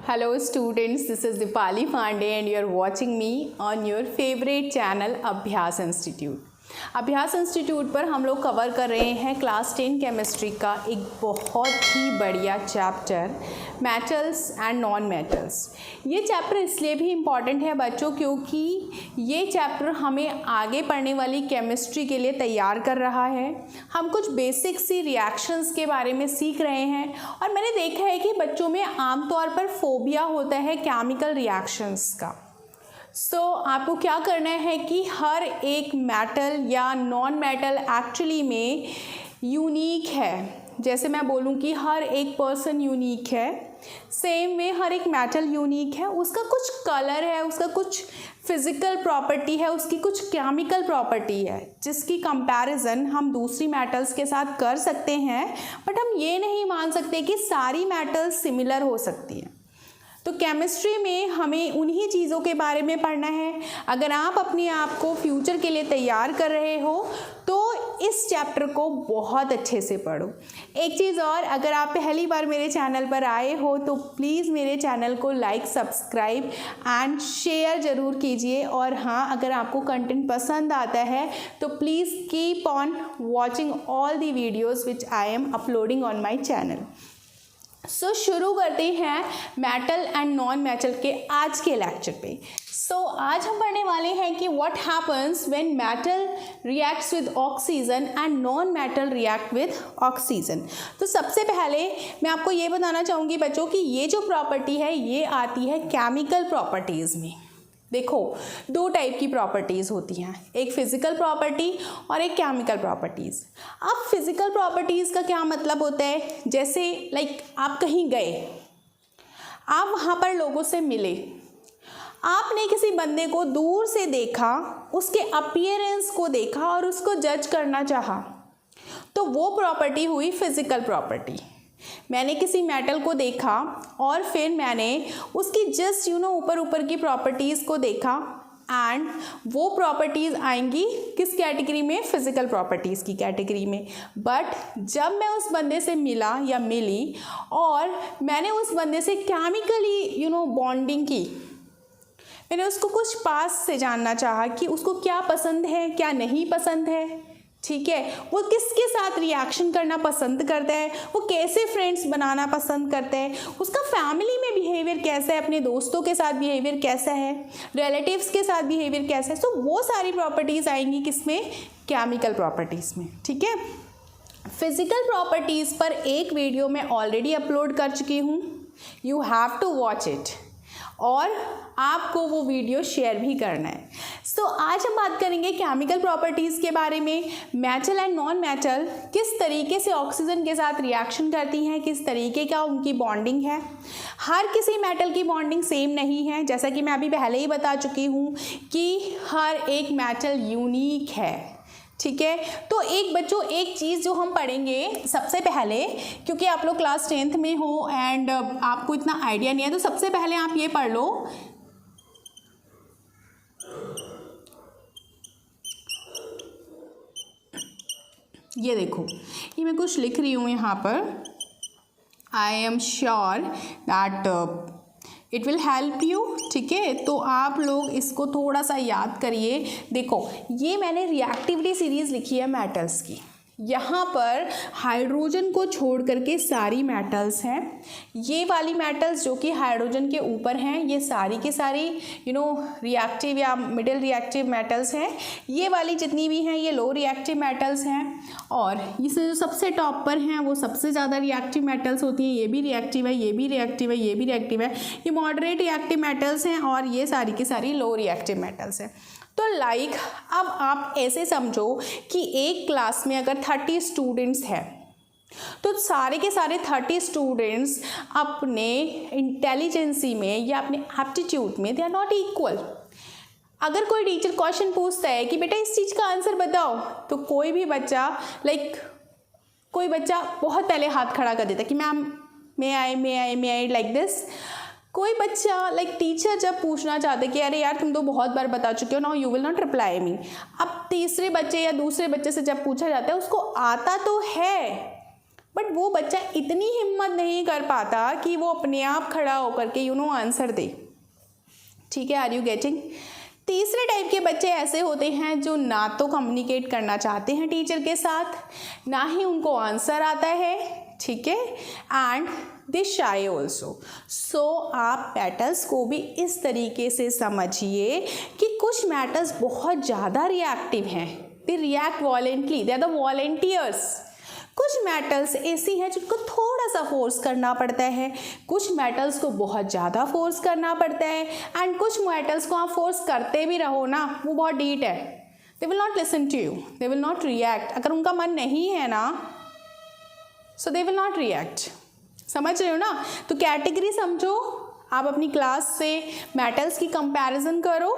Hello students, this is Dipali Pandey and you are watching me on your favorite channel अभ्यास institute. अभ्यास institute पर हम लोग cover कर रहे हैं क्लास 10 केमिस्ट्री का एक बहुत ही बढ़िया chapter metals and non metals. ये चैप्टर इसलिए भी इम्पॉर्टेंट है बच्चों क्योंकि ये चैप्टर हमें आगे पढ़ने वाली केमिस्ट्री के लिए तैयार कर रहा है। हम कुछ बेसिक सी रिएक्शंस के बारे में सीख रहे हैं और मैंने देखा है कि बच्चों में आमतौर पर फोबिया होता है केमिकल रिएक्शंस का। आपको क्या करना है कि हर एक मेटल या नॉन मेटल एक्चुअली में यूनिक है। जैसे मैं बोलूँ कि हर एक पर्सन यूनिक है, सेम वे हर एक मेटल यूनिक है। उसका कुछ कलर है, उसका कुछ फिज़िकल प्रॉपर्टी है, उसकी कुछ केमिकल प्रॉपर्टी है जिसकी कंपैरिजन हम दूसरी मेटल्स के साथ कर सकते हैं, बट हम ये नहीं मान सकते कि सारी मेटल्स सिमिलर हो सकती हैं। तो केमिस्ट्री में हमें उन्हीं चीज़ों के बारे में पढ़ना है। अगर आप अपने आप को फ्यूचर के लिए तैयार कर रहे हो तो इस चैप्टर को बहुत अच्छे से पढ़ो। एक चीज़ और, अगर आप पहली बार मेरे चैनल पर आए हो तो प्लीज़ मेरे चैनल को लाइक, सब्सक्राइब एंड शेयर ज़रूर कीजिए। और हाँ, अगर आपको कंटेंट पसंद आता है तो please keep on watching all the videos which I am uploading on my channel. शुरू करते हैं मेटल एंड नॉन मेटल के आज के लेक्चर पे। आज हम पढ़ने वाले हैं कि what happens when metal reacts with oxygen and non metal react with oxygen. तो सबसे पहले मैं आपको ये बताना चाहूँगी बच्चों कि ये जो प्रॉपर्टी है ये आती है केमिकल प्रॉपर्टीज़ में। देखो, दो टाइप की प्रॉपर्टीज़ होती हैं, एक फिज़िकल प्रॉपर्टी और एक केमिकल प्रॉपर्टीज़। अब फिज़िकल प्रॉपर्टीज़ का क्या मतलब होता है, जैसे आप कहीं गए, आप वहाँ पर लोगों से मिले, आपने किसी बंदे को दूर से देखा, उसके अपीयरेंस को देखा और उसको जज करना चाहा, तो वो प्रॉपर्टी हुई फिज़िकल प्रॉपर्टी। मैंने किसी मेटल को देखा और फिर मैंने उसकी जस्ट ऊपर ऊपर की प्रॉपर्टीज़ को देखा एंड वो प्रॉपर्टीज़ आएंगी किस कैटेगरी में, फिज़िकल प्रॉपर्टीज़ की कैटेगरी में। बट जब मैं उस बंदे से मिला या मिली और मैंने उस बंदे से केमिकली बॉन्डिंग की, मैंने उसको कुछ पास से जानना चाहा कि उसको क्या पसंद है, क्या नहीं पसंद है, ठीक है, वो किसके साथ रिएक्शन करना पसंद करता है, वो कैसे फ्रेंड्स बनाना पसंद करता है, उसका फैमिली में बिहेवियर कैसा है, अपने दोस्तों के साथ बिहेवियर कैसा है, रिलेटिव्स के साथ बिहेवियर कैसा है। वो सारी प्रॉपर्टीज़ आएंगी किसमें, केमिकल प्रॉपर्टीज़ में। ठीक है, फिज़िकल प्रॉपर्टीज़ पर एक वीडियो मैं ऑलरेडी अपलोड कर चुकी हूँ, you have to watch it और आपको वो वीडियो शेयर भी करना है। आज हम बात करेंगे केमिकल प्रॉपर्टीज़ के बारे में। मेटल एंड नॉन मेटल किस तरीके से ऑक्सीजन के साथ रिएक्शन करती हैं, किस तरीके का उनकी बॉन्डिंग है। हर किसी मेटल की बॉन्डिंग सेम नहीं है, जैसा कि मैं अभी पहले ही बता चुकी हूँ कि हर एक मेटल यूनिक है। ठीक है, तो एक चीज़ जो हम पढ़ेंगे सबसे पहले, क्योंकि आप लोग क्लास 10th में हो एंड आपको इतना आइडिया नहीं है, तो सबसे पहले आप ये पढ़ लो, ये देखो, ये मैं कुछ लिख रही हूँ यहाँ पर। I am sure that it will help you. ठीक है, तो आप लोग इसको थोड़ा सा याद करिए। देखो, ये मैंने रिएक्टिविटी सीरीज़ लिखी है मेटल्स की। यहाँ पर हाइड्रोजन को छोड़ करके सारी मेटल्स हैं। ये वाली मेटल्स जो कि हाइड्रोजन के ऊपर हैं, ये सारी की सारी रिएक्टिव या मिडिल रिएक्टिव मेटल्स हैं। ये वाली जितनी भी हैं ये लो रिएक्टिव मेटल्स हैं और इसमें जो सबसे टॉप पर हैं वो सबसे ज़्यादा रिएक्टिव मेटल्स होती हैं। ये भी रिएक्टिव है, ये भी रिएक्टिव है, ये भी रिएक्टिव है। ये मॉडरेट रिएक्टिव मेटल्स हैं और ये सारी की सारी लो रिएक्टिव मेटल्स हैं। तो अब आप ऐसे समझो कि एक क्लास में अगर 30 स्टूडेंट्स हैं तो सारे के सारे 30 स्टूडेंट्स अपने इंटेलिजेंसी में या अपने एप्टीट्यूड में दे आर नॉट इक्वल। अगर कोई टीचर क्वेश्चन पूछता है कि बेटा इस चीज़ का आंसर बताओ, तो कोई भी बच्चा कोई बच्चा बहुत पहले हाथ खड़ा कर देता कि ma'am may I like this. कोई बच्चा टीचर जब पूछना चाहते कि अरे यार तुम तो बहुत बार बता चुके हो, now you will not reply me. अब तीसरे बच्चे या दूसरे बच्चे से जब पूछा जाता है उसको आता तो है बट वो बच्चा इतनी हिम्मत नहीं कर पाता कि वो अपने आप खड़ा होकर के आंसर दे। ठीक है, आर यू गेटिंग? तीसरे टाइप के बच्चे ऐसे होते हैं जो ना तो कम्युनिकेट करना चाहते हैं टीचर के साथ, ना ही उनको आंसर आता है। ठीक है, एंड दे शाय ऑल्सो। सो आप मैटर्स को भी इस तरीके से समझिए कि कुछ मैटर्स बहुत ज़्यादा रिएक्टिव हैं, they react violently, they are the volunteers. कुछ मेटल्स ऐसी हैं जिनको थोड़ा सा फोर्स करना पड़ता है, कुछ मेटल्स को बहुत ज़्यादा फोर्स करना पड़ता है, एंड कुछ मेटल्स को आप फोर्स करते भी रहो ना, वो बहुत डीट है, they will not listen to you, they will not react. अगर उनका मन नहीं है ना, so they will not react. समझ रहे हो ना? तो कैटेगरी समझो, आप अपनी क्लास से मेटल्स की कंपैरिजन करो।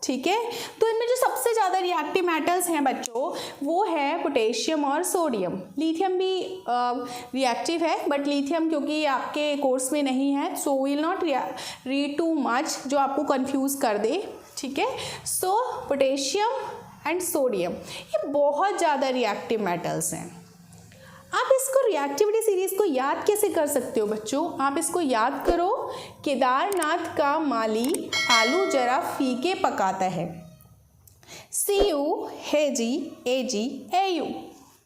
ठीक है, तो इनमें जो सबसे ज़्यादा रिएक्टिव मेटल्स हैं बच्चों, वो है पोटेशियम और सोडियम। लिथियम भी रिएक्टिव है, बट लिथियम क्योंकि आपके कोर्स में नहीं है, so will not read too much जो आपको कंफ्यूज कर दे। ठीक है, सो पोटेशियम एंड सोडियम ये बहुत ज़्यादा रिएक्टिव मेटल्स हैं। आप इसको रिएक्टिविटी सीरीज को याद कैसे कर सकते हो बच्चों? आप इसको याद करो, केदारनाथ का माली आलू जरा फीके पकाता है। CU हेजी AG AU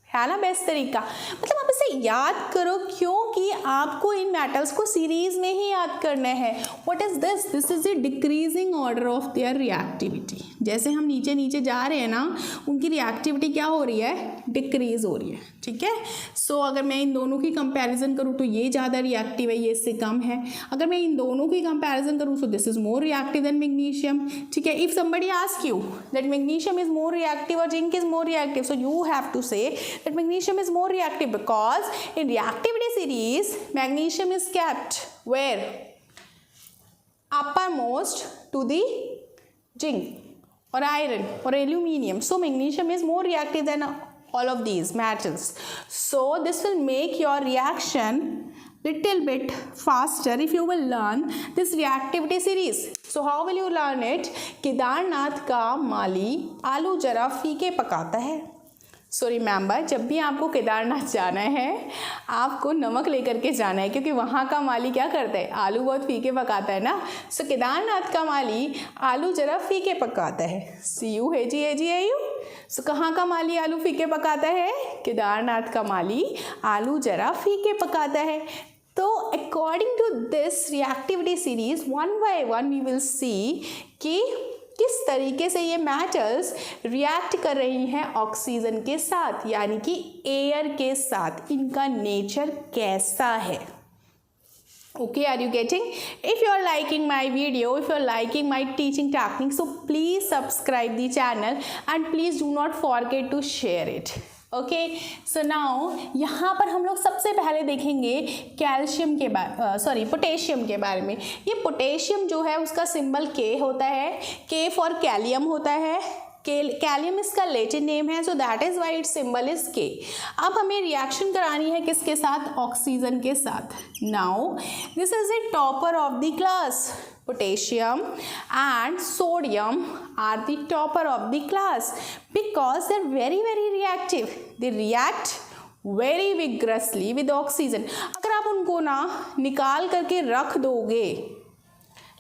है ना बेस्ट तरीका। मतलब आप इसे याद करो क्योंकि आपको इन मेटल्स को सीरीज में ही याद करना है। What is this? This is a decreasing order of their reactivity. जैसे हम नीचे नीचे जा रहे हैं ना, उनकी रिएक्टिविटी क्या हो रही है? डिक्रीज हो रही है। ठीक है, सो अगर मैं इन दोनों की कंपैरिजन करूँ तो ये ज़्यादा रिएक्टिव है, ये इससे कम है। अगर मैं इन दोनों की कंपैरिजन करूँ तो this is more reactive than magnesium. ठीक है, if somebody ask you that magnesium is more reactive और zinc is more reactive, so you have to say that magnesium is more reactive because in reactivity series magnesium is kept where? Uppermost to the zinc or iron or aluminium. So magnesium is more reactive than all of these metals. So this will make your reaction little bit faster if you will learn this reactivity series. So how will you learn it? Kedarnath का माली आलू जरा फीके पकाता है। So remember, जब भी आपको केदारनाथ जाना है आपको नमक लेकर के जाना है, क्योंकि वहाँ का माली क्या करता है? आलू बहुत फीके पकाता है ना। सो केदारनाथ का माली आलू जरा फीके पकाता है। CU hazy AG AU। सो कहाँ का माली आलू फीके पकाता है? केदारनाथ का माली आलू जरा फीके पकाता है। तो according to this reactivity series one by one we will see कि किस तरीके से ये मेटल्स रिएक्ट कर रही हैं ऑक्सीजन के साथ, यानी कि एयर के साथ। इनका नेचर कैसा है? Okay, are you getting? If you are liking my video, if you are liking my teaching technique, so please subscribe the channel and please do not forget to share it. Okay, so now यहाँ पर हम लोग सबसे पहले देखेंगे calcium के potassium के बारे में। ये पोटेशियम जो है उसका सिंबल K होता है, K फॉर कैलियम होता है। कैलियम इसका लैटिन नेम है, so that is why it symbol is K। अब हमें रिएक्शन करानी है किसके साथ? ऑक्सीजन के साथ। Now this is a topper of the class. Potassium and sodium are the topper of the class because they're very reactive. They react very vigorously with oxygen. अगर आप उनको ना निकाल करके रख दोगे,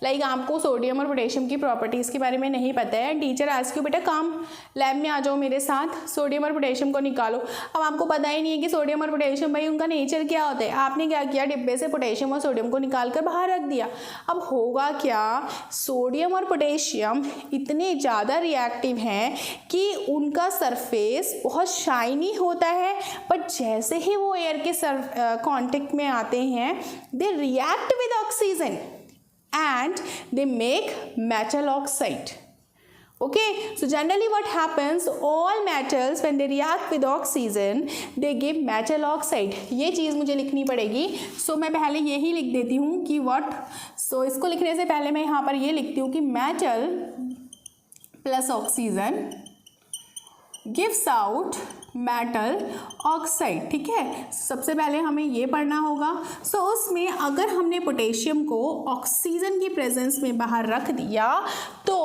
लाइक आपको सोडियम और पोटेशियम की प्रॉपर्टीज़ के बारे में नहीं पता है, टीचर आज क्यों बेटा काम लैब में आ जाओ मेरे साथ, सोडियम और पोटेशियम को निकालो। अब आपको पता ही नहीं है कि सोडियम और पोटेशियम भाई उनका नेचर क्या होता है। आपने क्या किया? डिब्बे से पोटेशियम और सोडियम को निकाल कर बाहर रख दिया। अब होगा क्या? सोडियम और पोटेशियम इतने ज़्यादा रिएक्टिव हैं कि उनका सरफेस बहुत शाइनी होता है, बट जैसे ही वो एयर के कॉन्टेक्ट में आते हैं they react with oxygen and they make metal oxide. Okay, so generally what happens, all metals when they react with oxygen they give metal oxide. ये चीज़ मुझे लिखनी पड़ेगी, so मैं पहले यही लिख देती हूँ कि what, so इसको लिखने से पहले मैं यहाँ पर ये लिखती हूँ कि metal plus oxygen gives out metal oxide, ठीक है। सबसे पहले हमें ये पढ़ना होगा। सो उसमें अगर हमने पोटेशियम को ऑक्सीजन की प्रेजेंस में बाहर रख दिया तो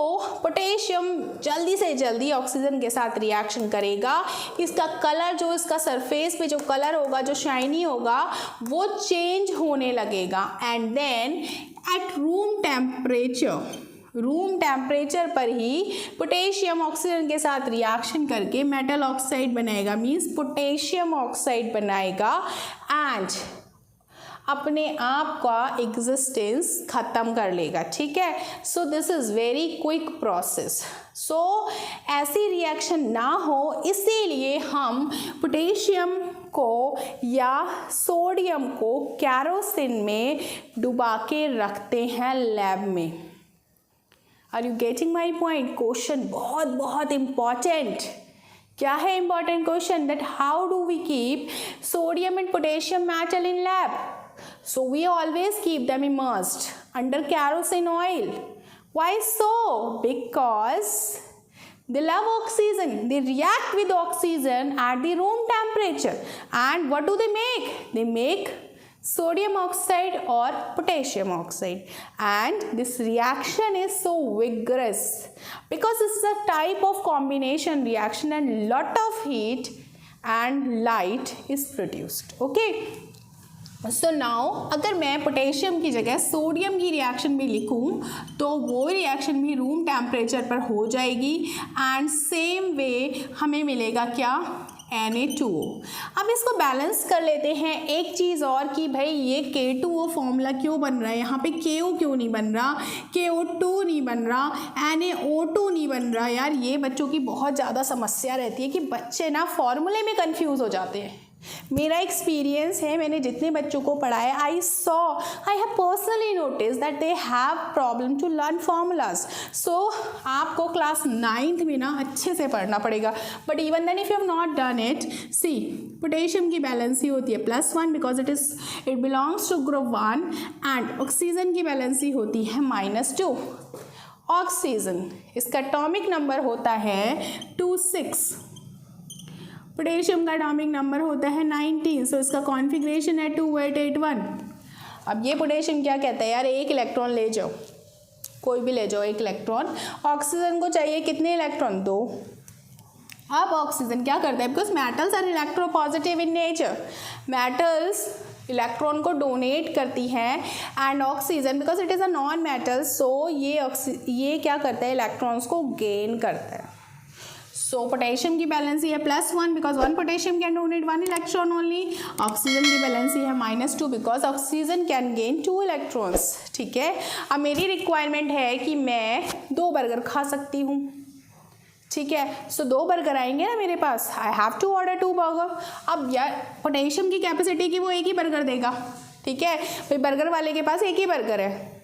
पोटेशियम जल्दी से जल्दी ऑक्सीजन के साथ रिएक्शन करेगा। इसका कलर, जो इसका सरफेस पे जो कलर होगा, जो शाइनी होगा, वो चेंज होने लगेगा। And then at room temperature पर ही पोटेशियम ऑक्सीजन के साथ रिएक्शन करके मेटल ऑक्साइड बनाएगा, मीन्स पोटेशियम ऑक्साइड बनाएगा एंड अपने आप का एग्जिस्टेंस ख़त्म कर लेगा, ठीक है। So this is very quick process. So ऐसी रिएक्शन ना हो, इसीलिए हम पोटेशियम को या सोडियम को कैरोसिन में डुबा के रखते हैं लैब में। Are you getting my point? Question बहुत बहुत इम्पॉर्टेंट। क्या है important question? That how do we keep sodium and potassium metal in lab? So we always keep them immersed under kerosene oil. Why so? Because they love oxygen. They react with oxygen at the room temperature. And what do they make? They make sodium oxide or potassium oxide. And this reaction is so vigorous because this is a type of combination reaction and lot of heat and light is produced. Okay. So now अगर मैं potassium की जगह sodium की reaction भी लिखूं तो वो reaction भी रूम टेम्परेचर पर हो जाएगी एंड सेम वे हमें मिलेगा क्या? Na2O। अब इसको बैलेंस कर लेते हैं एक चीज़ और कि भाई ये K2O फॉर्मूला क्यों बन रहा है, यहाँ पे KO क्यों नहीं बन रहा, KO2 नहीं बन रहा, NaO2 नहीं बन रहा। यार ये बच्चों की बहुत ज़्यादा समस्या रहती है कि बच्चे ना फॉर्मूले में कंफ्यूज हो जाते हैं। मेरा एक्सपीरियंस है, मैंने जितने बच्चों को पढ़ाया, I have personally notice that they have problem to learn formulas. सो आपको क्लास 9th में ना अच्छे से पढ़ना पड़ेगा। But even then if you have not done it, see potassium की बैलेंसी होती है +1 because it belongs to group 1 and oxygen की बैलेंसी होती है -2। ऑक्सीजन इसका एटॉमिक नंबर होता है 26, पोटेशियम का एटॉमिक नंबर होता है 19, सो इसका कॉन्फ़िगरेशन है 2881। अब ये पोटेशियम क्या कहता है, यार एक इलेक्ट्रॉन ले जाओ, कोई भी ले जाओ एक इलेक्ट्रॉन। ऑक्सीजन को चाहिए कितने इलेक्ट्रॉन? 2। अब ऑक्सीजन क्या करता है, because metals are electropositive in nature, metals electron को डोनेट करती हैं and oxygen because it is a non metal, so ये क्या करता है, इलेक्ट्रॉन्स को गेन करता है। सो पोटेशियम की बैलेंसी है +1 because 1 potassium can donate 1 electron only. Oxygen की बैलेंसी है -2 because oxygen can gain 2 electrons, ठीक है। अब मेरी रिक्वायरमेंट है कि मैं 2 बर्गर खा सकती हूँ, ठीक है। सो 2 बर्गर आएंगे ना मेरे पास, I have to order 2 burger. अब यार पोटेशियम की कैपेसिटी की वो एक ही बर्गर देगा, ठीक है। भाई बर्गर वाले के पास एक ही बर्गर है,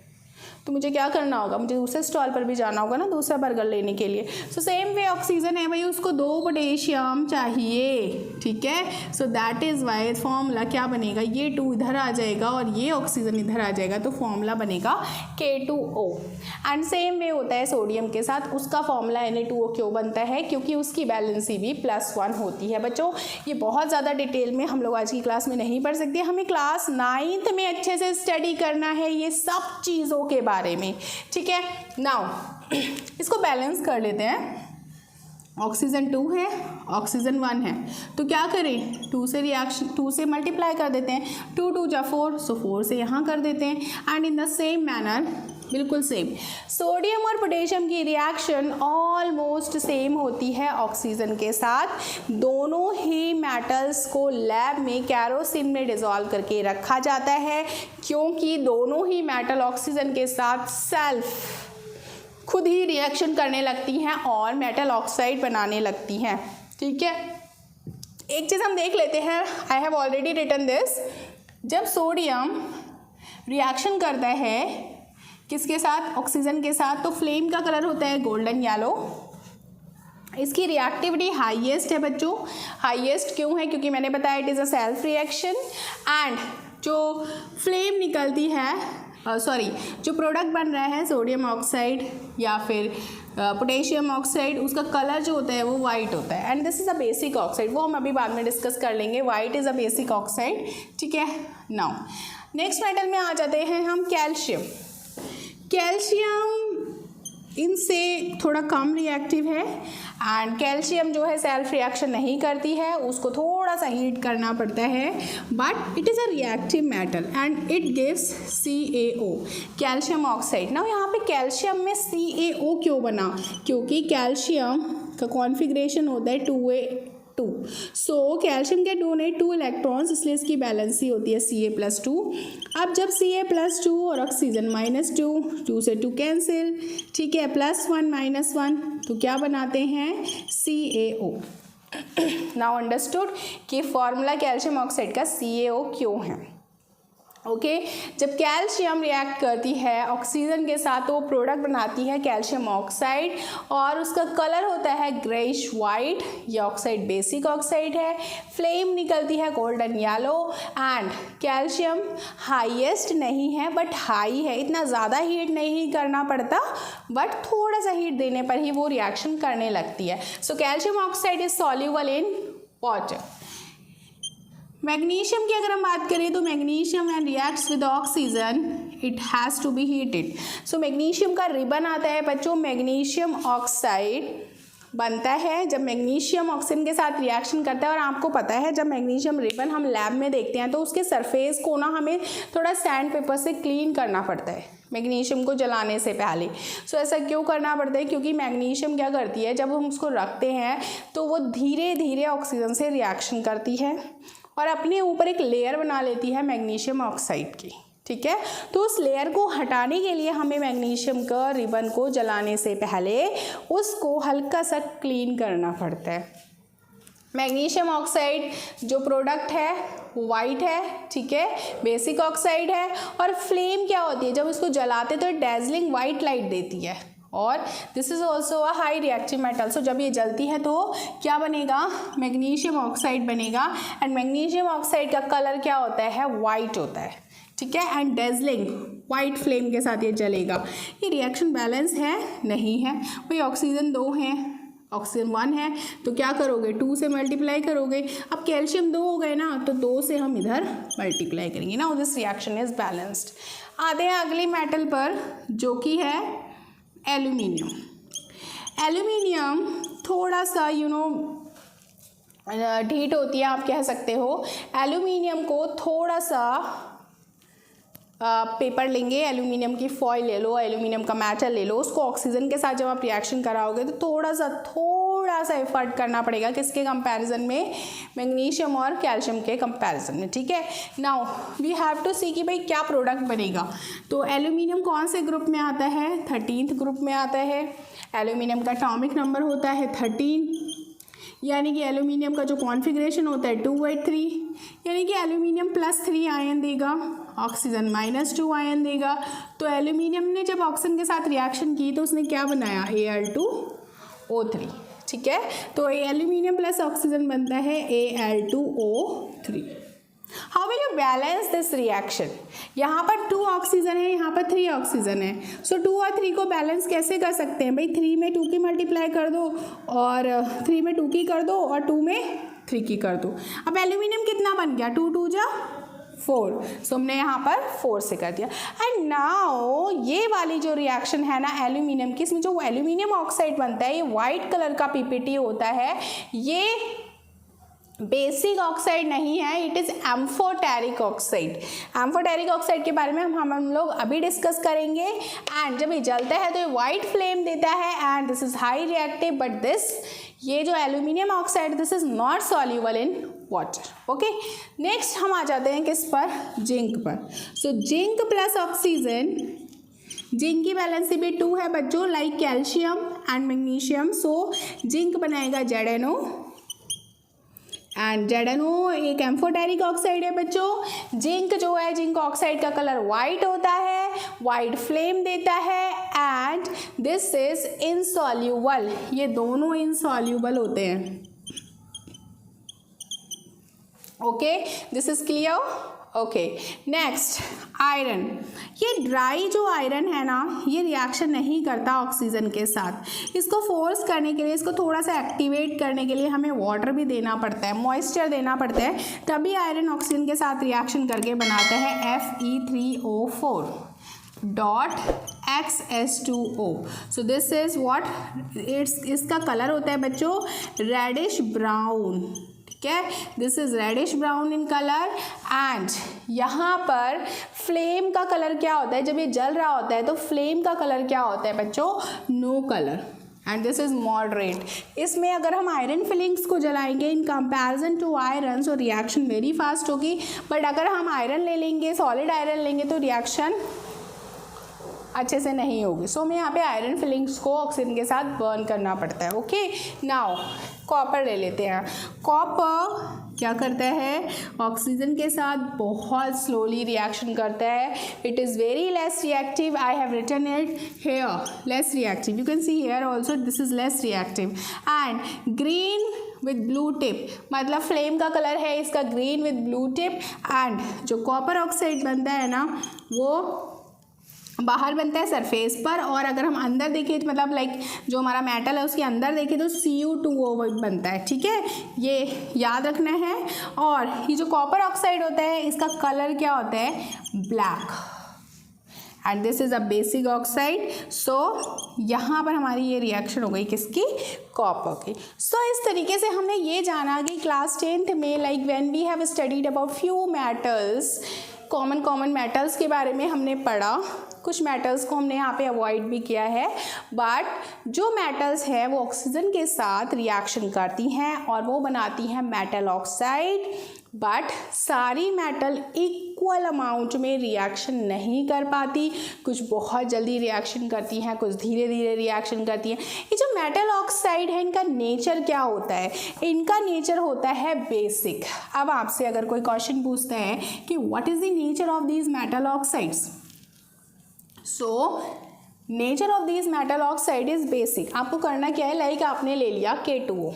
तो मुझे क्या करना होगा, मुझे दूसरे स्टॉल पर भी जाना होगा ना दूसरा बर्गर लेने के लिए। सो सेम वे ऑक्सीजन है भाई, उसको 2 पोटेशियम चाहिए, ठीक है। So that is why formula क्या बनेगा, ये 2 इधर आ जाएगा और ये ऑक्सीजन इधर आ जाएगा, तो फॉर्मूला बनेगा K2O। एंड सेम वे होता है सोडियम के साथ, उसका फॉर्मूला Na2O क्यों बनता है, क्योंकि उसकी बैलेंसी भी +1 होती है। बच्चों ये बहुत ज़्यादा डिटेल में हम लोग आज की क्लास में नहीं पढ़ सकते, हमें क्लास 9th में अच्छे से स्टडी करना है ये सब चीज़ों के बारे में, ठीक है। नाउ इसको बैलेंस कर लेते हैं। ऑक्सीजन 2 है, ऑक्सीजन 1 है, तो क्या करें, 2 से मल्टीप्लाई कर देते हैं, 2 2 जा 4, सो 4 से यहाँ कर देते हैं। And in the same manner, बिल्कुल सेम, सोडियम और पोटेशियम की रिएक्शन ऑलमोस्ट सेम होती है ऑक्सीजन के साथ। दोनों ही मेटल्स को लैब में कैरोसिन में डिसॉल्व करके रखा जाता है, क्योंकि दोनों ही मेटल ऑक्सीजन के साथ सेल्फ खुद ही रिएक्शन करने लगती हैं और मेटल ऑक्साइड बनाने लगती हैं, ठीक है। एक चीज़ हम देख लेते हैं, I have already written this. जब सोडियम रिएक्शन करता है किसके साथ, ऑक्सीजन के साथ, तो फ्लेम का कलर होता है गोल्डन येलो। इसकी रिएक्टिविटी हाईएस्ट है बच्चों। हाईएस्ट क्यों है, क्योंकि मैंने बताया it is a self reaction. And जो फ्लेम निकलती है जो प्रोडक्ट बन रहा है सोडियम ऑक्साइड या फिर पोटेशियम ऑक्साइड, उसका कलर जो होता है वो वाइट होता है and this is a basic oxide, वो हम अभी बाद में डिस्कस कर लेंगे। White is a basic oxide, ठीक है। नाउ नेक्स्ट मेटल में आ जाते हैं हम कैल्शियम। कैल्शियम इनसे थोड़ा कम रिएक्टिव है एंड कैल्शियम जो है सेल्फ रिएक्शन नहीं करती है, उसको थोड़ा सा हीट करना पड़ता है, but it is a reactive metal and it gives CaO, calcium oxide. ना यहाँ पे कैल्शियम में CaO क्यों बना? क्योंकि कैल्शियम का कॉन्फ़िगरेशन होता है 2a2, सो कैल्शियम के डोनेट 2 इलेक्ट्रॉन्स, इसलिए इसकी बैलेंसी होती है Ca+2। अब जब Ca+2 और ऑक्सीजन -2, 2 से 2 कैंसिल, ठीक है, +1 -1, तो क्या बनाते हैं? CaO। नाउ अंडरस्टूड कि फॉर्मूला कैल्शियम ऑक्साइड का CaO क्यों है। ओके जब कैल्शियम रिएक्ट करती है ऑक्सीजन के साथ तो वो प्रोडक्ट बनाती है कैल्शियम ऑक्साइड और उसका कलर होता है ग्रेइश वाइट। ये ऑक्साइड बेसिक ऑक्साइड है, फ्लेम निकलती है golden yellow and calcium highest नहीं है बट हाई है, इतना ज़्यादा हीट नहीं करना पड़ता बट थोड़ा सा हीट देने पर ही वो रिएक्शन करने लगती है। So calcium oxide is soluble in water. Magnesium की अगर हम बात करें तो magnesium when reacts with oxygen it has to be heated. So magnesium का रिबन आता है बच्चों, मैग्नीशियम ऑक्साइड बनता है जब मैग्नीशियम ऑक्सीजन के साथ रिएक्शन करता है। और आपको पता है जब मैग्नीशियम रिबन हम लैब में देखते हैं तो उसके सरफेस को ना हमें थोड़ा सैंड पेपर से क्लीन करना पड़ता है मैग्नीशियम को जलाने से पहले। सो ऐसा क्यों करना पड़ता है? क्योंकि मैग्नीशियम क्या करती है, जब हम उसको रखते हैं तो वो धीरे धीरे ऑक्सीजन से रिएक्शन करती है और अपने ऊपर एक लेयर बना लेती है मैग्नीशियम ऑक्साइड की, ठीक है। तो उस लेयर को हटाने के लिए हमें मैग्नीशियम का रिबन को जलाने से पहले उसको हल्का सा क्लीन करना पड़ता है। मैग्नीशियम ऑक्साइड जो प्रोडक्ट है वो वाइट है, ठीक है, बेसिक ऑक्साइड है और फ्लेम क्या होती है, जब उसको जलाते तो डेजलिंग वाइट लाइट देती है और this is also a high reactive metal. So जब ये जलती है तो क्या बनेगा? मैग्नीशियम ऑक्साइड बनेगा एंड मैग्नीशियम ऑक्साइड का कलर क्या होता है? वाइट होता है, ठीक है, एंड डेजलिंग वाइट फ्लेम के साथ ये जलेगा। ये रिएक्शन बैलेंस है? नहीं है। वही ऑक्सीजन 2 है, ऑक्सीजन 1 है, तो क्या करोगे? 2 से मल्टीप्लाई करोगे। अब कैल्शियम 2 हो गए ना तो 2 से हम इधर मल्टीप्लाई करेंगे ना, दिस रिएक्शन इज बैलेंस्ड। आते हैं अगली मेटल पर जो कि है एल्यूमिनियम। एल्यूमिनियम थोड़ा सा ढीठ होती है, आप कह सकते हो। एल्यूमिनियम को थोड़ा सा पेपर लेंगे, एल्यूमिनियम की फॉइल ले लो, एल्यूमिनियम का मेटल ले लो, उसको ऑक्सीजन के साथ जब आप रिएक्शन कराओगे तो थोड़ा सा एफर्ट करना पड़ेगा। किसके कंपैरिजन में? मैग्नीशियम और कैल्शियम के कंपैरिजन में, ठीक है। नाउ वी हैव टू सी कि भाई क्या प्रोडक्ट बनेगा। तो एल्यूमिनियम कौन से ग्रुप में आता है? 13th ग्रुप में आता है। एल्यूमिनियम का एटॉमिक नंबर होता है 13, यानी कि एल्यूमिनियम का जो कॉन्फ़िगरेशन होता है 2/3, यानी कि एल्यूमिनियम +3 आयन देगा, ऑक्सीजन -2 आयन देगा। तो एल्यूमिनियम ने जब ऑक्सीजन के साथ रिएक्शन की तो उसने क्या बनाया? Al2O3, ठीक है। तो एल्यूमिनियम प्लस ऑक्सीजन बनता है Al2O3। How will you balance this reaction? यहाँ पर 2 ऑक्सीजन है, यहाँ पर 3 ऑक्सीजन है। सो 2 और 3 को बैलेंस कैसे कर सकते हैं भाई? 3 में 2 की मल्टीप्लाई कर दो और 3 में 2 की कर दो और 2 में 3 की कर दो। अब एल्यूमिनियम कितना बन गया? 2 2 जा 4, सो हमने यहाँ पर 4 से कर दिया। एंड नाउ ये वाली जो रिएक्शन है ना एल्यूमिनियम की, इसमें जो एल्यूमिनियम ऑक्साइड बनता है ये वाइट कलर का पीपीटी होता है। ये बेसिक ऑक्साइड नहीं है, it is amphoteric oxide. Amphoteric oxide के बारे में हम लोग अभी डिस्कस करेंगे। एंड जब ये जलता है तो ये वाइट फ्लेम देता है and this is high reactive, but this ये जो aluminium oxide this is not soluble in water. Okay, next हम आ जाते हैं किस पर? जिंक पर। So zinc plus oxygen, zinc की वैलेंसी भी 2 है बच्चों, like calcium and magnesium. So zinc बनाएगा ZnO एंड ZnO एक एम्फोटेरिक ऑक्साइड है बच्चों। जिंक जो है, जिंक ऑक्साइड का कलर वाइट होता है, वाइट फ्लेम देता है एंड दिस इज इनसॉल्यूबल। ये दोनों इनसॉल्यूबल होते हैं। Okay, this is clear. Okay, next iron. ये ड्राई जो आयरन है ना, ये रिएक्शन नहीं करता ऑक्सीजन के साथ। इसको फोर्स करने के लिए, इसको थोड़ा सा एक्टिवेट करने के लिए हमें वाटर भी देना पड़ता है, मॉइस्चर देना पड़ता है, तभी आयरन ऑक्सीजन के साथ रिएक्शन करके बनाता है Fe3O4 dot XS2O। So this is what, इसका कलर होता है बच्चों रेडिश ब्राउन, ठीक है, this is reddish brown in colour. And यहाँ पर फ्लेम का कलर क्या होता है, जब ये जल रहा होता है तो फ्लेम का कलर क्या होता है बच्चों, no colour, and this is moderate. इसमें अगर हम आयरन फिलिंग्स को जलाएंगे in comparison to iron, so reaction very fast होगी, बट अगर हम आयरन ले लेंगे, सॉलिड आयरन लेंगे, तो रिएक्शन अच्छे से नहीं होगी। सो हमें यहाँ पे आयरन फिलिंग्स को ऑक्सीजन के साथ बर्न करना पड़ता है। ओके, नाउ कॉपर ले लेते हैं। कॉपर क्या करता है, ऑक्सीजन के साथ बहुत स्लोली रिएक्शन करता है। It is very less reactive, I have written it here, less reactive, you can see here also this is less reactive. And green with blue tip, मतलब फ्लेम का कलर है इसका green with blue tip. And जो copper oxide बनता है ना, वो बाहर बनता है सरफेस पर, और अगर हम अंदर देखें तो मतलब लाइक जो हमारा मेटल है उसके अंदर देखें तो Cu2O बनता है, ठीक है, ये याद रखना है। और ये जो कॉपर ऑक्साइड होता है इसका कलर क्या होता है, black, and this is a basic oxide. So यहाँ पर हमारी ये रिएक्शन हो गई किसकी, कॉपर की। सो इस तरीके से हमने ये जाना कि क्लास 10th में like when we have studied about few metals, common metals के बारे में हमने पढ़ा। कुछ मेटल्स को हमने यहाँ पे अवॉइड भी किया है, बट जो मेटल्स है वो ऑक्सीजन के साथ रिएक्शन करती हैं और वो बनाती हैं मेटल ऑक्साइड। बट सारी मेटल इक्वल अमाउंट में रिएक्शन नहीं कर पाती, कुछ बहुत जल्दी रिएक्शन करती हैं, कुछ धीरे धीरे रिएक्शन करती हैं। ये जो मेटल ऑक्साइड है इनका नेचर क्या होता है, इनका नेचर होता है बेसिक। अब आपसे अगर कोई क्वेश्चन पूछता है कि what is the nature of these metal oxides, so nature of these metal oxide is basic. आपको करना क्या है, लाइक आपने ले लिया K2O।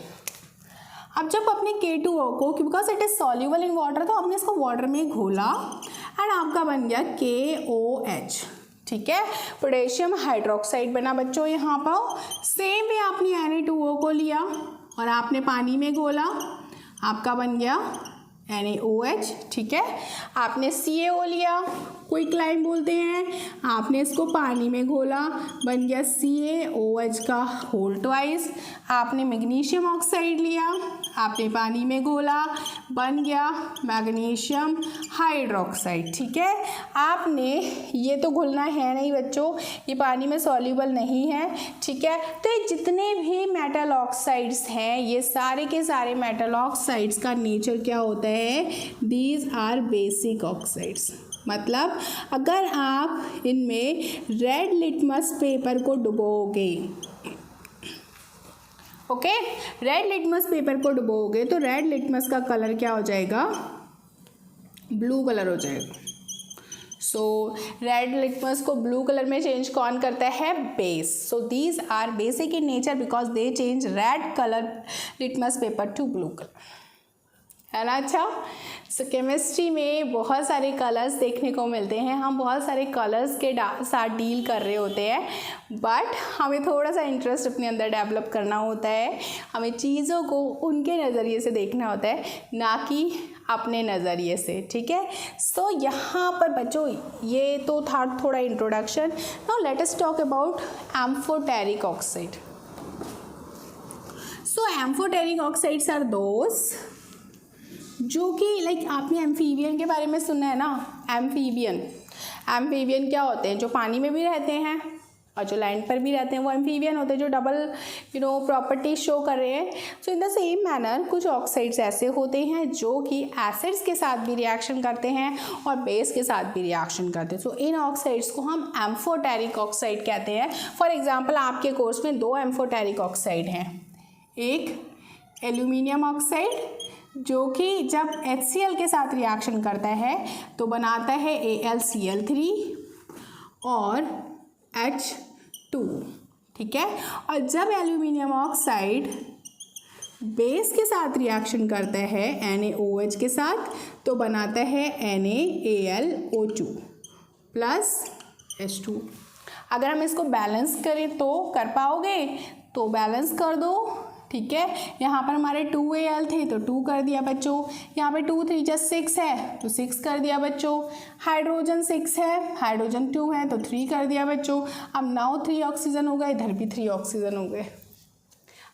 अब जब अपने K2O को, because it is soluble in water, तो आपने इसको वाटर में घोला एंड आपका बन गया KOH, ठीक है, पोटेशियम हाइड्रोक्साइड बना बच्चों। यहाँ पर सेम वे आपने Na2O को लिया और आपने पानी में घोला, आपका बन गया NaOH, ठीक है। आपने CaO लिया, क्विकलाइन बोलते हैं, आपने इसको पानी में घोला, बन गया CaOH का होल ट्वाइस। आपने मैग्नीशियम ऑक्साइड लिया, आपने पानी में घोला, बन गया मैग्नीशियम हाइड्रोक्साइड, ठीक है। आपने ये तो घुलना है नहीं बच्चों, ये पानी में सॉल्यूबल नहीं है, ठीक है। तो ये जितने भी मेटल ऑक्साइड्स हैं, ये सारे के सारे मेटल ऑक्साइड्स का नेचर क्या होता है, दीज आर बेसिक ऑक्साइड्स। मतलब अगर आप इनमें रेड लिटमस पेपर को डुबोगे, ओके, रेड लिटमस पेपर को डुबोगे तो रेड लिटमस का कलर क्या हो जाएगा, ब्लू कलर हो जाएगा। सो रेड लिटमस को ब्लू कलर में चेंज कौन करता है, base. So these are basic in nature because they change red colour litmus paper to blue colour, है ना। अच्छा, सो केमिस्ट्री में बहुत सारे कलर्स देखने को मिलते हैं, हम बहुत सारे कलर्स के साथ डील कर रहे होते हैं, बट हमें थोड़ा सा इंटरेस्ट अपने अंदर डेवलप करना होता है, हमें चीज़ों को उनके नज़रिए से देखना होता है, ना कि अपने नज़रिए से, ठीक है। सो यहाँ पर बच्चों ये तो था थोड़ा introduction. Now let us talk about amphoteric oxide. So amphoteric oxides are those जो कि लाइक आपने एम्फीबियन के बारे में सुना है ना, एम्फीबियन क्या होते हैं, जो पानी में भी रहते हैं और जो लैंड पर भी रहते हैं, वो एम्फीबियन होते हैं, जो डबल प्रॉपर्टी शो कर रहे हैं। सो इन द सेम मैनर कुछ ऑक्साइड्स ऐसे होते हैं जो कि एसिड्स के साथ भी रिएक्शन करते हैं और बेस के साथ भी रिएक्शन करते हैं। सो इन ऑक्साइड्स को हम एम्फोटेरिक ऑक्साइड कहते हैं। फॉर एग्जाम्पल आपके कोर्स में 2 एम्फोटेरिक ऑक्साइड हैं, एक एल्यूमिनियम ऑक्साइड जो कि जब HCl के साथ रिएक्शन करता है तो बनाता है AlCl3 और H2, ठीक है। और जब एल्यूमिनियम ऑक्साइड बेस के साथ रिएक्शन करता है NaOH के साथ तो बनाता है NaAlO2 प्लस H2। अगर हम इसको बैलेंस करें तो कर पाओगे, तो बैलेंस कर दो, ठीक है। यहाँ पर हमारे 2Al थे तो 2 कर दिया बच्चों, यहाँ पे 2 3 जा 6 है तो 6 कर दिया बच्चों। हाइड्रोजन 6 है, हाइड्रोजन 2 है तो 3 कर दिया बच्चों। अब नाउ 3 ऑक्सीजन हो गए, इधर भी 3 ऑक्सीजन हो गए।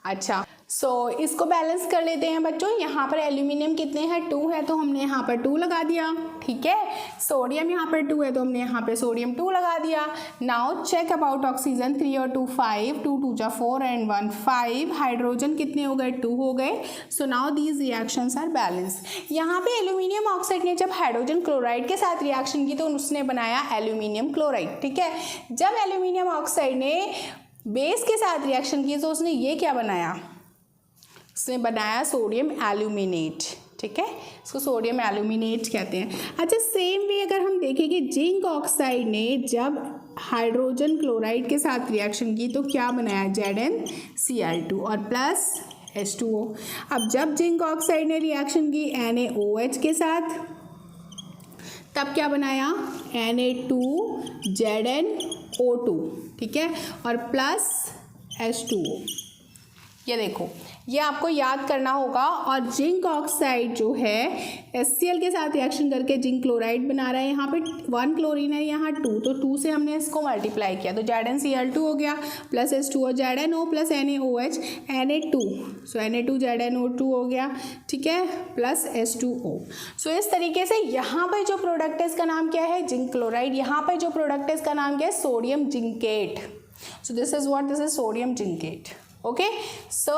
अच्छा, सो इसको बैलेंस कर लेते हैं बच्चों। यहाँ पर एल्यूमिनियम कितने हैं, 2 है तो हमने यहाँ पर 2 लगा दिया, ठीक है। सोडियम यहाँ पर 2 है तो हमने यहाँ पे सोडियम 2 लगा दिया। नाउ चेक अबाउट ऑक्सीजन, 3 और 2 5, 2 2 जा 4 एंड 1 5। हाइड्रोजन कितने हो गए, 2 हो गए। So now these reactions are balance. यहाँ पे एल्यूमिनियम ऑक्साइड ने जब हाइड्रोजन क्लोराइड के साथ रिएक्शन की तो उसने बनाया एल्यूमिनियम क्लोराइड, ठीक है। जब एल्यूमिनियम ऑक्साइड ने बेस के साथ रिएक्शन की तो उसने ये क्या बनाया, उसने बनाया सोडियम एल्यूमिनेट, ठीक है। इसको सोडियम एल्यूमिनेट कहते हैं। अच्छा, सेम वे अगर हम देखें कि जिंक ऑक्साइड ने जब हाइड्रोजन क्लोराइड के साथ रिएक्शन की तो क्या बनाया, ZnCl2 और प्लस H2O। अब जब जिंक ऑक्साइड ने रिएक्शन की NaOH के साथ तब क्या बनाया, Na2ZnO2, ठीक है, और प्लस H2O। ये देखो, ये आपको याद करना होगा। और जिंक ऑक्साइड जो है HCl के साथ रिएक्शन करके जिंक क्लोराइड बना रहा है। यहाँ पे 1 क्लोरीन है, यहाँ 2, तो 2 से हमने इसको मल्टीप्लाई किया तो ZnCl2 हो गया plus H2O, ZnO plus NaOH Na2, सो Na2ZnO2 हो गया, ठीक है, प्लस H2O। सो इस तरीके से यहाँ पर जो प्रोडक्ट है इसका नाम क्या है, जिंक क्लोराइड। यहाँ पर जो प्रोडक्ट है इसका नाम क्या है, sodium zincate. So this is what, this is sodium zincate, okay. So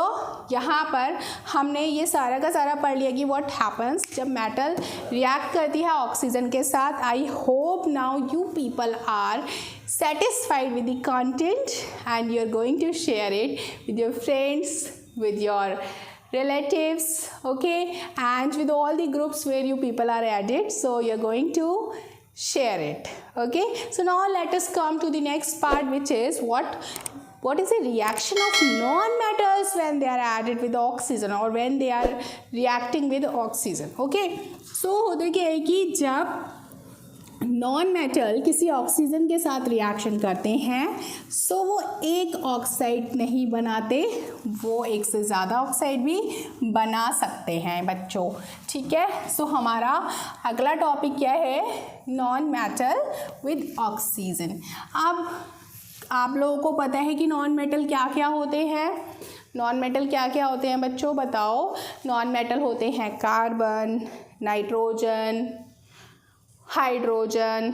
यहाँ पर हमने ये सारा का सारा पढ़ लिया कि व्हाट हैपन्स जब मेटल रिएक्ट करती है ऑक्सीजन के साथ। I hope now you people are satisfied with the content and you're going to share it with your friends, with your relatives, okay, and with all the groups where you people are added. So you're going to share it, okay. So now let us come to the next part, which is what is the reaction of non-metals when they are added with oxygen or when they are reacting with oxygen, okay. So होता क्या है कि जब non metal किसी oxygen के साथ reaction करते हैं सो वो एक ऑक्साइड नहीं बनाते, वो एक से ज़्यादा ऑक्साइड भी बना सकते हैं बच्चों, ठीक है। सो हमारा अगला टॉपिक क्या है, नॉन मेटल विद ऑक्सीजन। अब आप लोगों को पता है कि नॉन मेटल क्या क्या होते हैं, नॉन मेटल क्या क्या होते हैं बच्चों, बताओ। नॉन मेटल होते हैं कार्बन, नाइट्रोजन, हाइड्रोजन,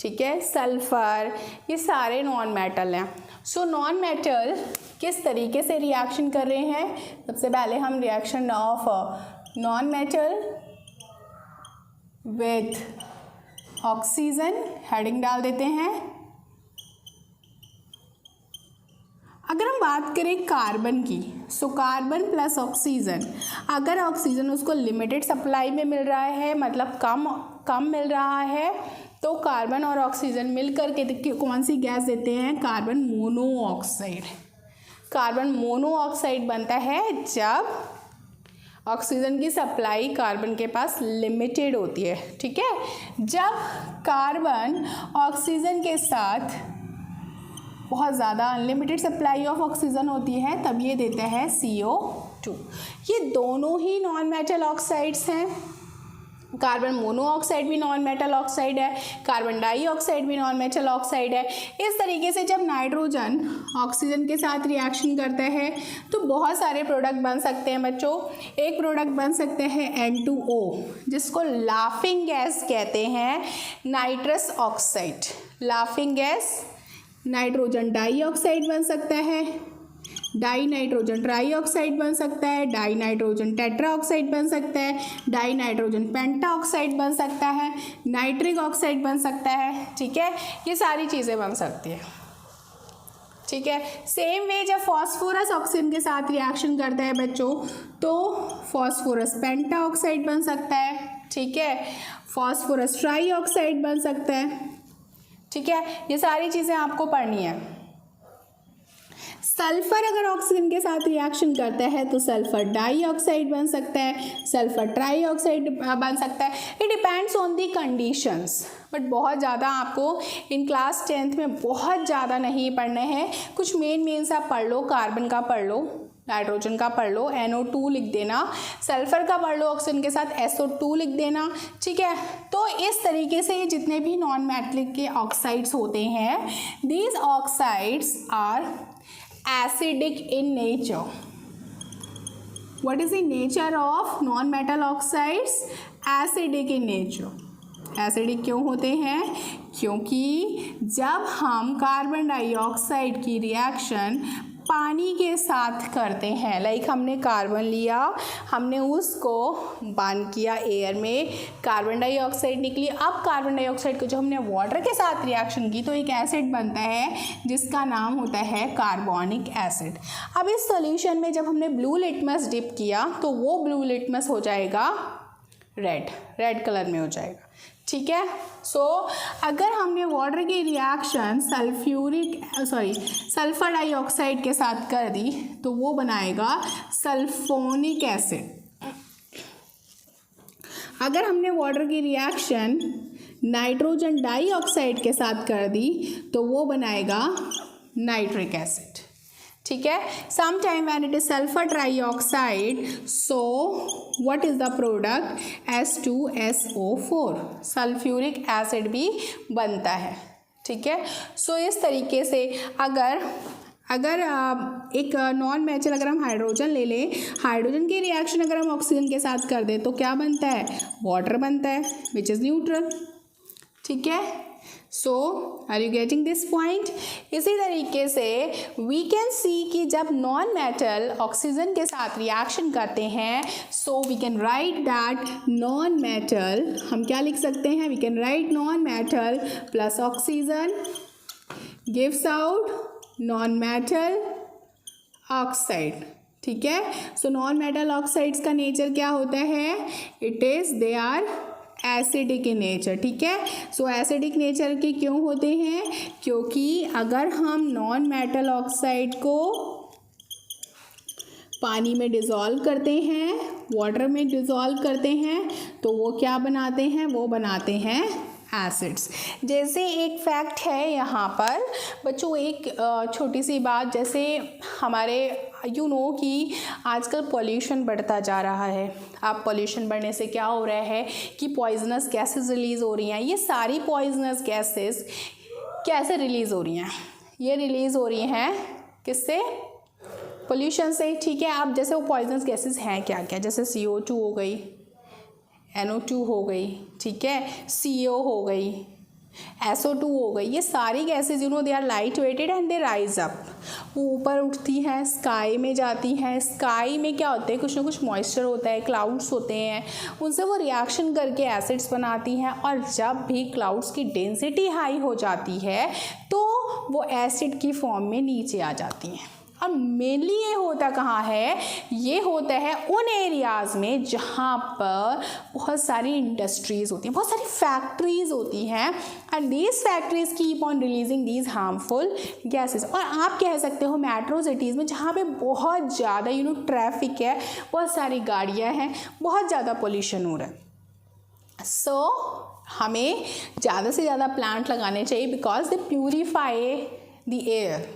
ठीक है, सल्फर, ये सारे नॉन मेटल हैं। सो नॉन मेटल किस तरीके से रिएक्शन कर रहे हैं, सबसे पहले हम reaction of non metal with oxygen heading डाल देते हैं। अगर हम बात करें कार्बन की, सो कार्बन प्लस ऑक्सीजन, अगर ऑक्सीजन उसको लिमिटेड सप्लाई में मिल रहा है, मतलब कम मिल रहा है, तो कार्बन और ऑक्सीजन मिलकर के कौन सी गैस देते हैं, कार्बन मोनोऑक्साइड। कार्बन मोनोऑक्साइड बनता है जब ऑक्सीजन की सप्लाई कार्बन के पास लिमिटेड होती है, ठीक है। जब कार्बन ऑक्सीजन के साथ बहुत ज़्यादा अनलिमिटेड सप्लाई ऑफ ऑक्सीजन होती है तब ये देता है CO2। ये दोनों ही नॉन मेटल ऑक्साइड्स हैं। कार्बन मोनोऑक्साइड भी नॉन मेटल ऑक्साइड है, कार्बन डाइऑक्साइड भी नॉन मेटल ऑक्साइड है। इस तरीके से जब नाइट्रोजन ऑक्सीजन के साथ रिएक्शन करता है तो बहुत सारे प्रोडक्ट बन सकते हैं बच्चों। एक प्रोडक्ट बन सकते हैं N2O, जिसको लाफिंग गैस कहते हैं, nitrous oxide, laughing gas. Nitrogen dioxide बन सकता है, डाई नाइट्रोजन ट्राईऑक्साइड बन सकता है, डाई नाइट्रोजन टेट्राऑक्साइड बन सकता है, डाई नाइट्रोजन पेंटाऑक्साइड बन सकता है, नाइट्रिक ऑक्साइड बन सकता है, ठीक है। ये सारी चीज़ें बन सकती है, ठीक है। सेम वे जब फॉस्फोरस ऑक्सीजन के साथ रिएक्शन करता है बच्चों तो फॉस्फोरस पेंटाऑक्साइड बन सकता है, ठीक है। फॉस्फोरस ट्राईऑक्साइड बन सकता है, ठीक है। ये सारी चीज़ें आपको पढ़नी है। सल्फर अगर ऑक्सीजन के साथ रिएक्शन करता है तो सल्फर डाइऑक्साइड बन सकता है, सल्फर ट्राइऑक्साइड बन सकता है। It depends on the conditions, but बहुत ज़्यादा आपको इन क्लास 10th में बहुत ज़्यादा नहीं पढ़ना है। कुछ मेन सा पढ़ लो, कार्बन का पढ़ लो, नाइट्रोजन का पढ़ लो, NO2 लिख देना, सल्फर का पढ़ लो, ऑक्सीजन के साथ SO2 लिख देना, ठीक है। तो इस तरीके से जितने भी नॉन मेटलिक के ऑक्साइड्स होते हैं, these oxides are acidic in nature. What is the nature of non-metal oxides? Acidic in nature. Acidic क्यों होते हैं? क्योंकि जब हम कार्बन डाइऑक्साइड की रिएक्शन पानी के साथ करते हैं, लाइक हमने कार्बन लिया, हमने उसको बंद किया एयर में, कार्बन डाइऑक्साइड निकली। अब कार्बन डाइऑक्साइड को जो हमने वाटर के साथ रिएक्शन की तो एक एसिड बनता है जिसका नाम होता है कार्बोनिक एसिड। अब इस सॉल्यूशन में जब हमने ब्लू लिटमस डिप किया तो वो ब्लू लिटमस हो जाएगा रेड कलर में हो जाएगा, ठीक है। अगर हमने वाटर की रिएक्शन सल्फर डाइऑक्साइड के साथ कर दी तो वो बनाएगा सल्फोनिक एसिड। अगर हमने वाटर की रिएक्शन नाइट्रोजन डाइऑक्साइड के साथ कर दी तो वो बनाएगा नाइट्रिक एसिड, ठीक है। Some time when it is sulphur trioxide, so what is the product? H2SO4, sulphuric acid भी बनता है, ठीक है। इस तरीके से अगर एक नॉन मैचल अगर हम हाइड्रोजन ले लें, हाइड्रोजन की रिएक्शन अगर हम ऑक्सीजन के साथ कर दें तो क्या बनता है? वाटर बनता है, विच इज़ न्यूट्रल, ठीक है। Are you getting this point? इसी तरीके से वी कैन सी कि जब नॉन मेटल ऑक्सीजन के साथ रिएक्शन करते हैं, so we can write that non metal, हम क्या लिख सकते हैं? We can write non metal plus oxygen gives out non metal oxide, ठीक है। नॉन मेटल ऑक्साइड्स का नेचर क्या होता है? They are acidic in nature, ठीक है। एसिडिक नेचर के क्यों होते हैं? क्योंकि अगर हम नॉन मेटल ऑक्साइड को पानी में डिज़ोल्व करते हैं, वाटर में डिज़ोल्व करते हैं, तो वो क्या बनाते हैं? वो बनाते हैं एसिड्स। जैसे एक फैक्ट है यहाँ पर बच्चों, एक छोटी सी बात, जैसे हमारे कि आजकल पॉल्यूशन बढ़ता जा रहा है। अब पॉल्यूशन बढ़ने से क्या हो रहा है कि पॉइजनस गैसेस रिलीज़ हो रही हैं। ये सारी पॉइजनस गैसेस कैसे रिलीज़ हो रही हैं? ये रिलीज़ हो रही हैं किससे? पोल्यूशन से, ठीक है। अब जैसे वो पॉइजनस गैसेस हैं क्या क्या, जैसे CO2 हो गई, NO2 हो गई, ठीक है, CO हो गई, SO2 हो गई। ये सारी gases they are light weighted and they rise up, वो ऊपर उठती हैं, स्काई में जाती हैं। स्काई में क्या होता है? कुछ ना कुछ मॉइस्चर होता है, क्लाउड्स होते हैं, उनसे वो रिएक्शन करके एसिड्स बनाती हैं। और जब भी क्लाउड्स की डेंसिटी हाई हो जाती है तो वो एसिड की फॉर्म में नीचे आ जाती हैं। और मेनली ये होता कहाँ है? ये होता है उन एरियाज़ में जहाँ पर बहुत सारी इंडस्ट्रीज़ होती हैं, बहुत सारी फैक्ट्रीज़ होती हैं, and these factories keep on releasing these harmful gases. और आप कह सकते हो मेट्रो सिटीज़ में जहाँ पे बहुत ज़्यादा ट्रैफिक है, बहुत सारी गाड़ियाँ हैं, बहुत ज़्यादा पोल्यूशन हो रहा है। हमें ज़्यादा से ज़्यादा प्लांट लगाने चाहिए because they purify the air,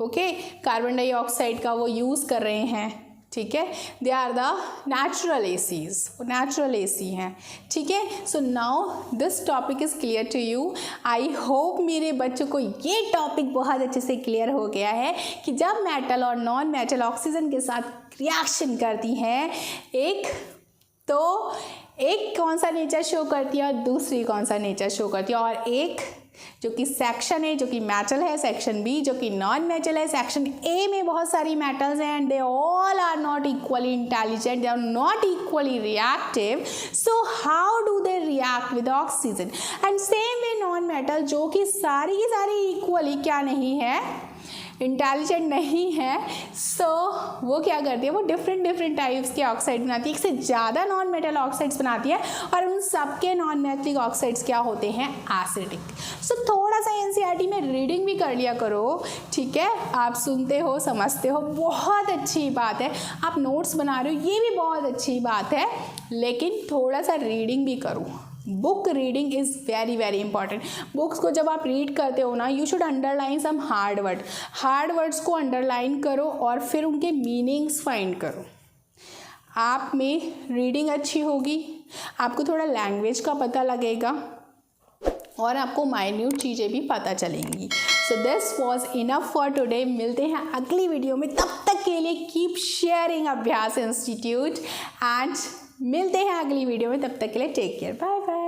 okay. Carbon dioxide का वो यूज़ कर रहे हैं, ठीक है। They are the natural ACs, वो नेचुरल एसी हैं, ठीक है। Now this topic is clear to you. I hope मेरे बच्चों को ये टॉपिक बहुत अच्छे से क्लियर हो गया है कि जब मेटल और नॉन मेटल ऑक्सीजन के साथ रिएक्शन करती हैं, एक कौन सा नेचर शो करती है और दूसरी कौन सा नेचर शो करती है। और एक जो कि सेक्शन है, जो कि मेटल है, सेक्शन बी जो कि नॉन मेटल है। सेक्शन ए में बहुत सारी मेटल्स हैं and they all are not equally intelligent, they are not equally reactive. So how do they react with oxygen? And same way non metal जो कि सारी की सारी इक्वली क्या नहीं है, इंटेलिजेंट नहीं है, सो वो क्या करती है, वो डिफरेंट टाइप्स के ऑक्साइड बनाती है, एक से ज़्यादा नॉन मेटल ऑक्साइड्स बनाती है, और उन सब के नॉन मेटलिक ऑक्साइड्स क्या होते हैं, एसिडिक। सो थोड़ा सा एनसीईआरटी में रीडिंग भी कर लिया करो, ठीक है। आप सुनते हो, समझते हो, बहुत अच्छी बात है, आप नोट्स बना रहे हो, ये भी बहुत अच्छी बात है, लेकिन थोड़ा सा रीडिंग भी करो। Book reading is very important. Books को जब आप रीड करते हो ना, you should underline some hard words को अंडरलाइन करो और फिर उनके मीनिंग्स फाइंड करो। आप में रीडिंग अच्छी होगी, आपको थोड़ा लैंग्वेज का पता लगेगा और आपको माइन्यूट चीज़ें भी पता चलेंगी। So this was enough for today. मिलते हैं अगली वीडियो में, तब तक के लिए कीप शेयरिंग अभ्यास इंस्टीट्यूट एंड मिलते हैं अगली वीडियो में, तब तक के लिए टेक केयर, बाय बाय।